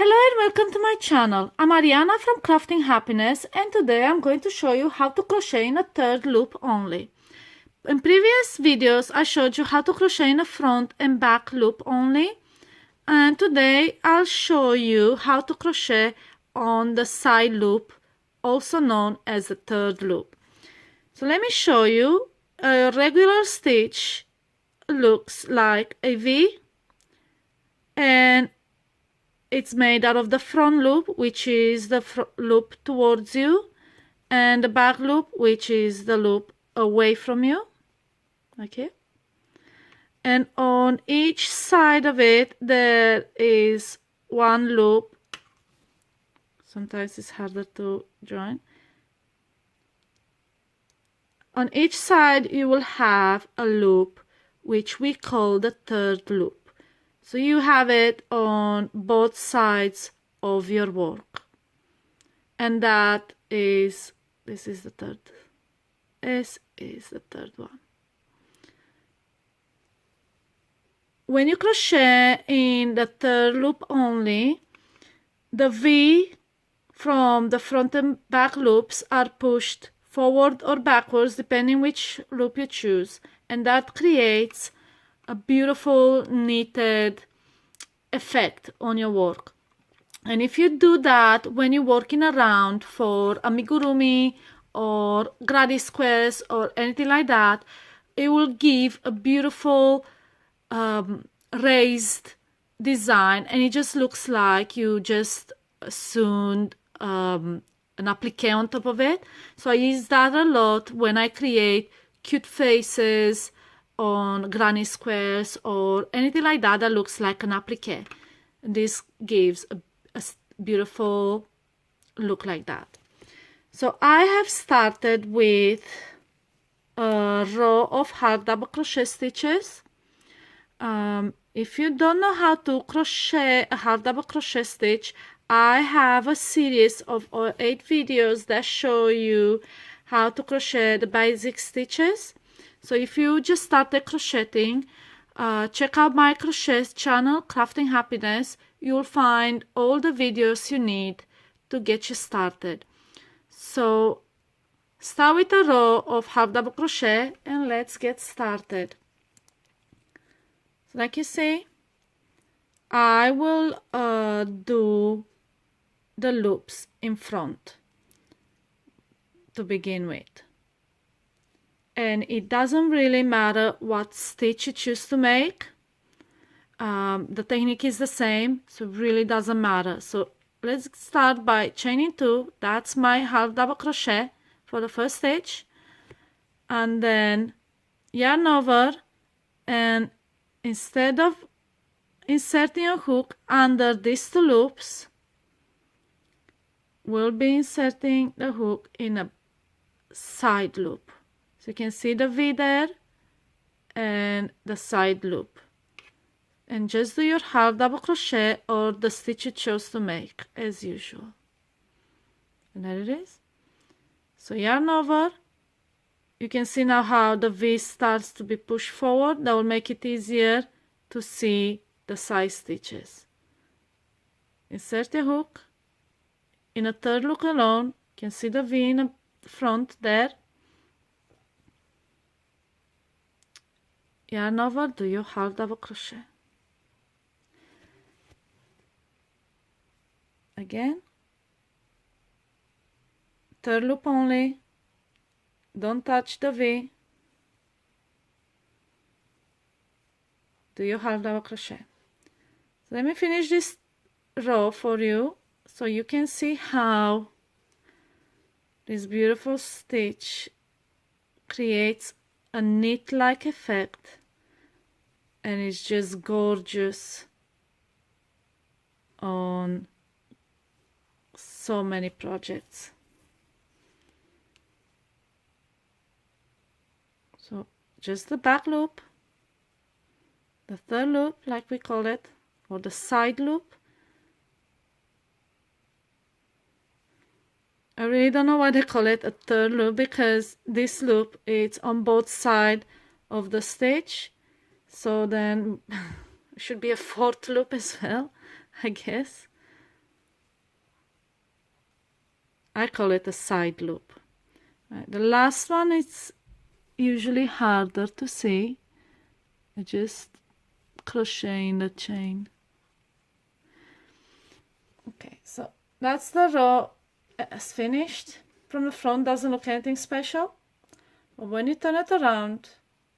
Hello and welcome to my channel. I'm Ariana from Crafting Happiness, and today I'm going to show you how to crochet in a third loop only. In previous videos I showed you how to crochet in a front and back loop only, and today I'll show you how to crochet on the side loop, also known as the third loop. So let me show you. A regular stitch looks like a V, and it's made out of the front loop, which is the loop towards you, and the back loop, which is the loop away from you. Okay, and on each side of it there is one loop. Sometimes it's harder to join. On each side you will have a loop which we call the third loop. So you have it on both sides of your work. And this is the third. This is the third one. When you crochet in the third loop only, the V from the front and back loops are pushed forward or backwards depending which loop you choose, and that creates a beautiful knitted effect on your work. And if you do that when you're working around for amigurumi or granny squares or anything like that, it will give a beautiful raised design, and it just looks like you just sewn an applique on top of it. So I use that a lot when I create cute faces on granny squares or anything like that that looks like an applique. This gives a beautiful look like that. So I have started with a row of half double crochet stitches. If you don't know how to crochet a half double crochet stitch, I have a series of 8 videos that show you how to crochet the basic stitches. So if you just started crocheting, check out my crochet channel, Crafting Happiness. You'll find all the videos you need to get you started. So start with a row of half double crochet and let's get started. So like you see, I will do the loops in front to begin with. And it doesn't really matter what stitch you choose to make. The technique is the same, so it really doesn't matter. So let's start by chaining 2. That's my half double crochet for the first stitch, and then yarn over, and instead of inserting a hook under these 2 loops, we'll be inserting the hook in a side loop. So you can see the V there and the side loop, and just do your half double crochet or the stitch you chose to make as usual. And there it is. So yarn over. You can see now how the V starts to be pushed forward. That will make it easier to see the side stitches. Insert a hook in a third loop alone. You can see the V in the front there. Yarn over, do your half double crochet. Again, third loop only, don't touch the V, do your half double crochet. So let me finish this row for you so you can see how this beautiful stitch creates a knit-like effect, and it's just gorgeous on so many projects. So just the back loop, the third loop like we call it, or the side loop. I really don't know why they call it a third loop, because this loop is on both sides of the stitch, so then it should be a fourth loop as well, I guess. I call it a side loop. Right. The last one is usually harder to see. I just crochet in the chain. Okay, so that's the row as finished. From the front doesn't look anything special, but when you turn it around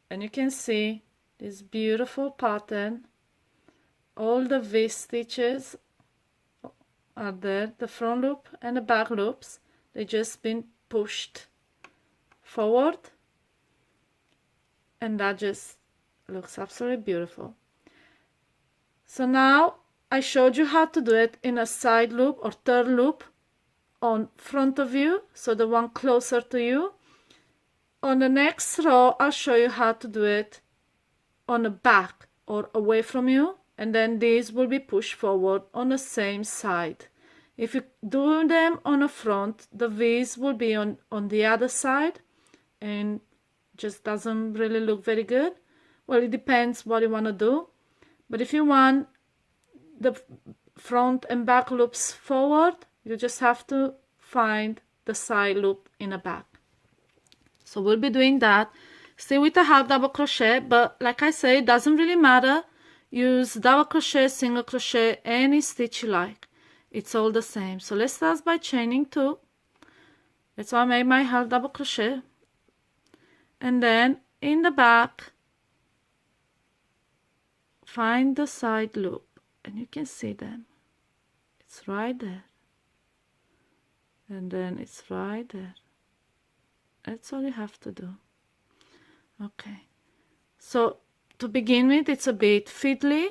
and you can see this beautiful pattern, all the V stitches are there, the front loop and the back loops, they just been pushed forward, and that just looks absolutely beautiful. So now I showed you how to do it in a side loop or third loop on front of you, so the one closer to you. On the next row I'll show you how to do it on the back or away from you, and then these will be pushed forward on the same side. If you do them on the front, the V's will be on the other side and just doesn't really look very good. Well, it depends what you want to do, but if you want the front and back loops forward, you just have to find the side loop in the back. So we'll be doing that. Still with a half double crochet, but like I say, it doesn't really matter. Use double crochet, single crochet, any stitch you like. It's all the same. So let's start by chaining 2. That's why I made my half double crochet. And then in the back, find the side loop, and you can see them. It's right there. And then it's right there. That's all you have to do. Okay. So to begin with, it's a bit fiddly.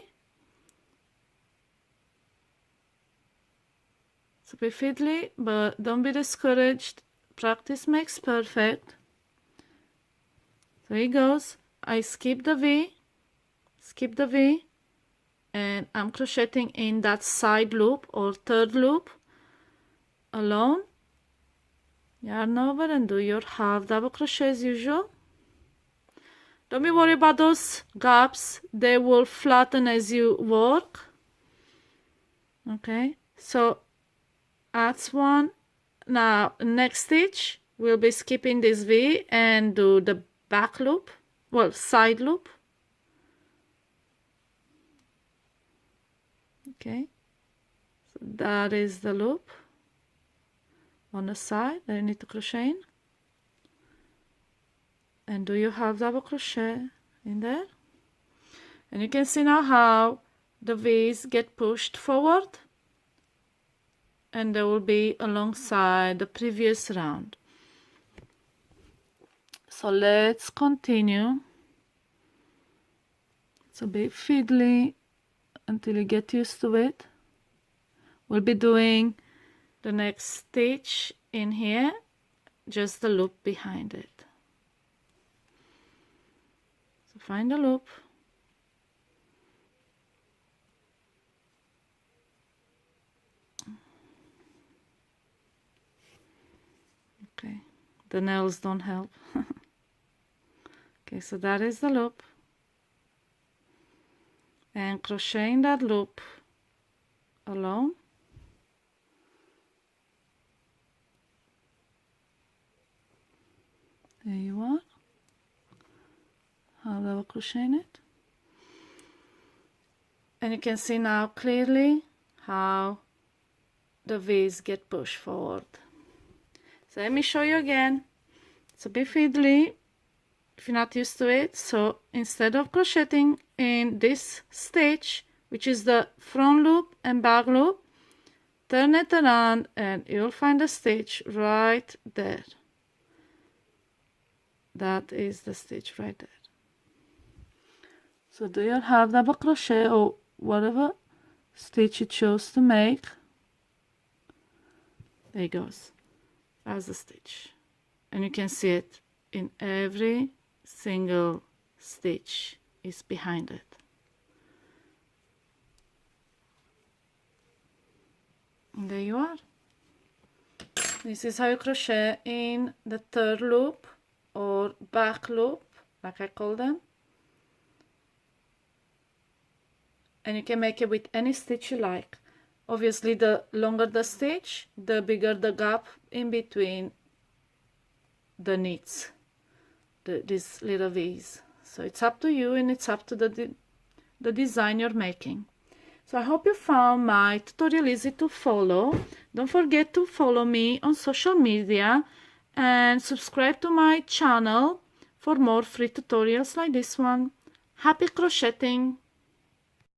It's a bit fiddly, but don't be discouraged. Practice makes perfect. So here goes. I skip the V, and I'm crocheting in that side loop or third loop alone. Yarn over and do your half double crochet as usual. Don't be worried about those gaps, they will flatten as you work. Okay, so that's one. Now next stitch we'll be skipping this V and do the back loop, well, side loop. Okay, so that is the loop on the side that you need to crochet in, and do your half double crochet in there, and you can see now how the V's get pushed forward, and they will be alongside the previous round. So let's continue. It's a bit fiddly until you get used to it. We'll be doing the next stitch in here, just the loop behind it. So find the loop, okay, the nails don't help. Okay, so that is the loop, and crochet in that loop alone. There you are. Half double crochet in it, and you can see now clearly how the V's get pushed forward. So let me show you again. It's a bit fiddly if you're not used to it. So instead of crocheting in this stitch, which is the front loop and back loop, turn it around and you'll find the stitch right there. That is the stitch right there. So do your half double crochet or whatever stitch you chose to make. There it goes. That's the stitch, and you can see it in every single stitch is behind it. And there you are. This is how you crochet in the third loop or back loop, like I call them, and you can make it with any stitch you like. Obviously, the longer the stitch, the bigger the gap in between the knits, these little V's. So it's up to you, and it's up to the design you're making. So I hope you found my tutorial easy to follow. Don't forget to follow me on social media and subscribe to my channel for more free tutorials like this one. Happy crocheting!